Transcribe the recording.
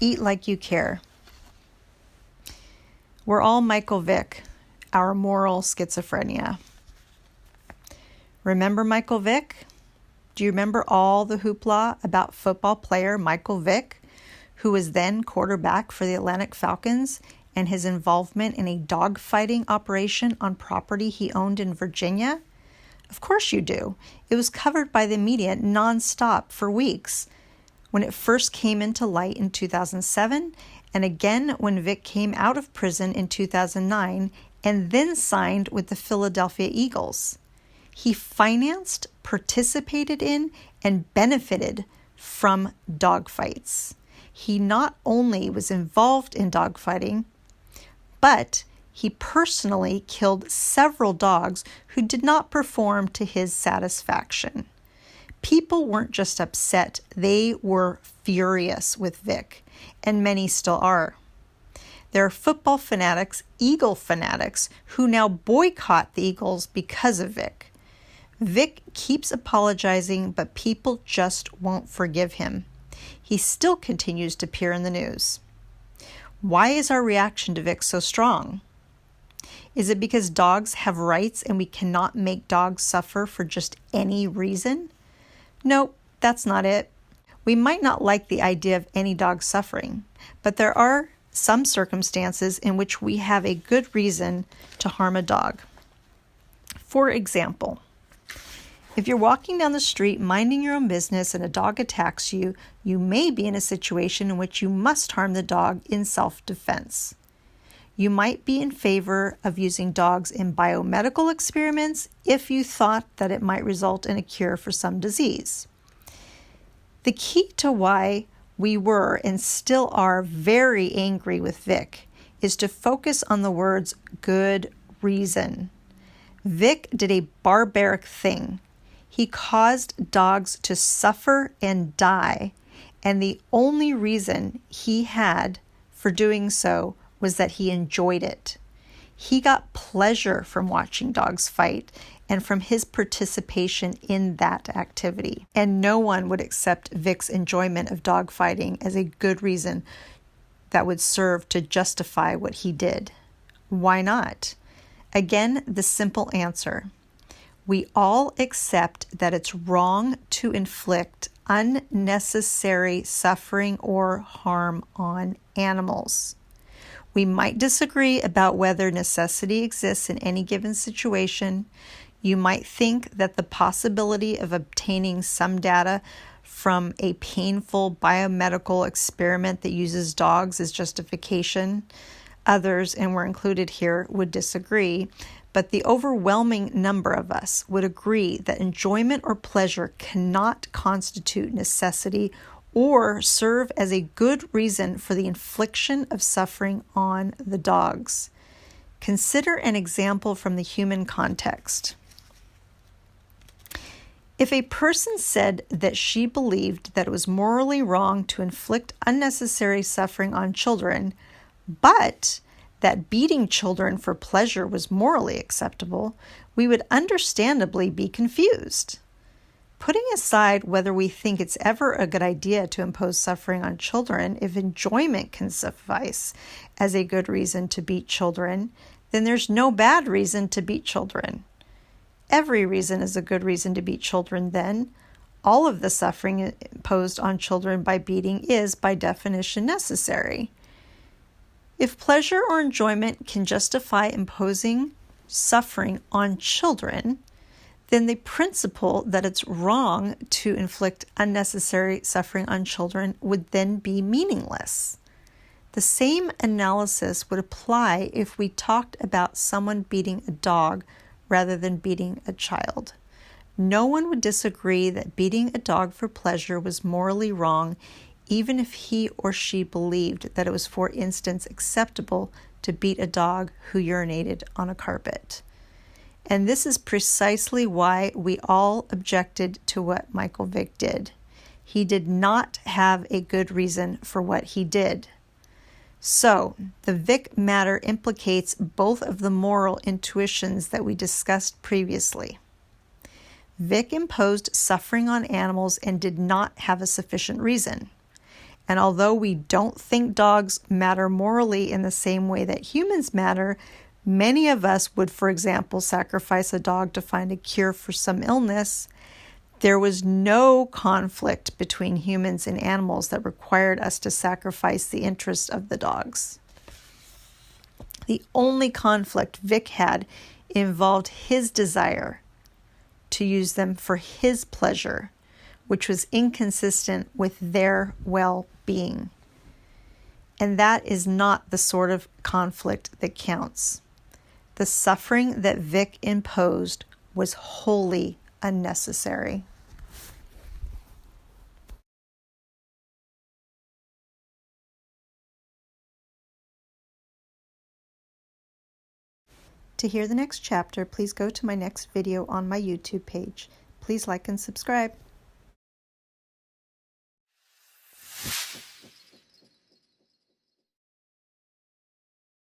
Eat like you care. We're all Michael Vick, our moral schizophrenia. Remember Michael Vick? Do you remember all the hoopla about football player Michael Vick, who was then quarterback for the Atlantic Falcons, and his involvement in a dogfighting operation on property he owned in Virginia? Of course you do. It was covered by the media nonstop for weeks when it first came into light in 2007, and again when Vick came out of prison in 2009 and then signed with the Philadelphia Eagles. He financed, participated in, and benefited from dogfights. He not only was involved in dogfighting, but he personally killed several dogs who did not perform to his satisfaction. People weren't just upset, they were furious with Vick, and many still are. There are football fanatics, Eagle fanatics, who now boycott the Eagles because of Vick. Vick keeps apologizing, but people just won't forgive him. He still continues to appear in the news. Why is our reaction to Vick so strong? Is it because dogs have rights and we cannot make dogs suffer for just any reason? Nope, that's not it. We might not like the idea of any dog suffering, but there are some circumstances in which we have a good reason to harm a dog. For example, if you're walking down the street minding your own business and a dog attacks you, you may be in a situation in which you must harm the dog in self-defense. You might be in favor of using dogs in biomedical experiments if you thought that it might result in a cure for some disease. The key to why we were and still are very angry with Vick is to focus on the words good reason. Vick did a barbaric thing. He caused dogs to suffer and die, and the only reason he had for doing so was that he enjoyed it. He got pleasure from watching dogs fight and from his participation in that activity. And no one would accept Vick's enjoyment of dog fighting as a good reason that would serve to justify what he did. Why not? Again, the simple answer. We all accept that it's wrong to inflict unnecessary suffering or harm on animals. We might disagree about whether necessity exists in any given situation. You might think that the possibility of obtaining some data from a painful biomedical experiment that uses dogs is justification. Others, and we're included here, would disagree. But the overwhelming number of us would agree that enjoyment or pleasure cannot constitute necessity or serve as a good reason for the infliction of suffering on the dogs. Consider an example from the human context. If a person said that she believed that it was morally wrong to inflict unnecessary suffering on children, but that beating children for pleasure was morally acceptable, we would understandably be confused. Putting aside whether we think it's ever a good idea to impose suffering on children, if enjoyment can suffice as a good reason to beat children, then there's no bad reason to beat children. Every reason is a good reason to beat children then. All of the suffering imposed on children by beating is, by definition, necessary. If pleasure or enjoyment can justify imposing suffering on children, then the principle that it's wrong to inflict unnecessary suffering on children would then be meaningless. The same analysis would apply if we talked about someone beating a dog rather than beating a child. No one would disagree that beating a dog for pleasure was morally wrong, even if he or she believed that it was, for instance, acceptable to beat a dog who urinated on a carpet. And this is precisely why we all objected to what Michael Vick did. He did not have a good reason for what he did. So, the Vick matter implicates both of the moral intuitions that we discussed previously. Vick imposed suffering on animals and did not have a sufficient reason. And although we don't think dogs matter morally in the same way that humans matter, many of us would, for example, sacrifice a dog to find a cure for some illness. There was no conflict between humans and animals that required us to sacrifice the interest of the dogs. The only conflict Vick had involved his desire to use them for his pleasure, which was inconsistent with their well-being. And that is not the sort of conflict that counts. The suffering that Vick imposed was wholly unnecessary. To hear the next chapter, please go to my next video on my YouTube page. Please like and subscribe.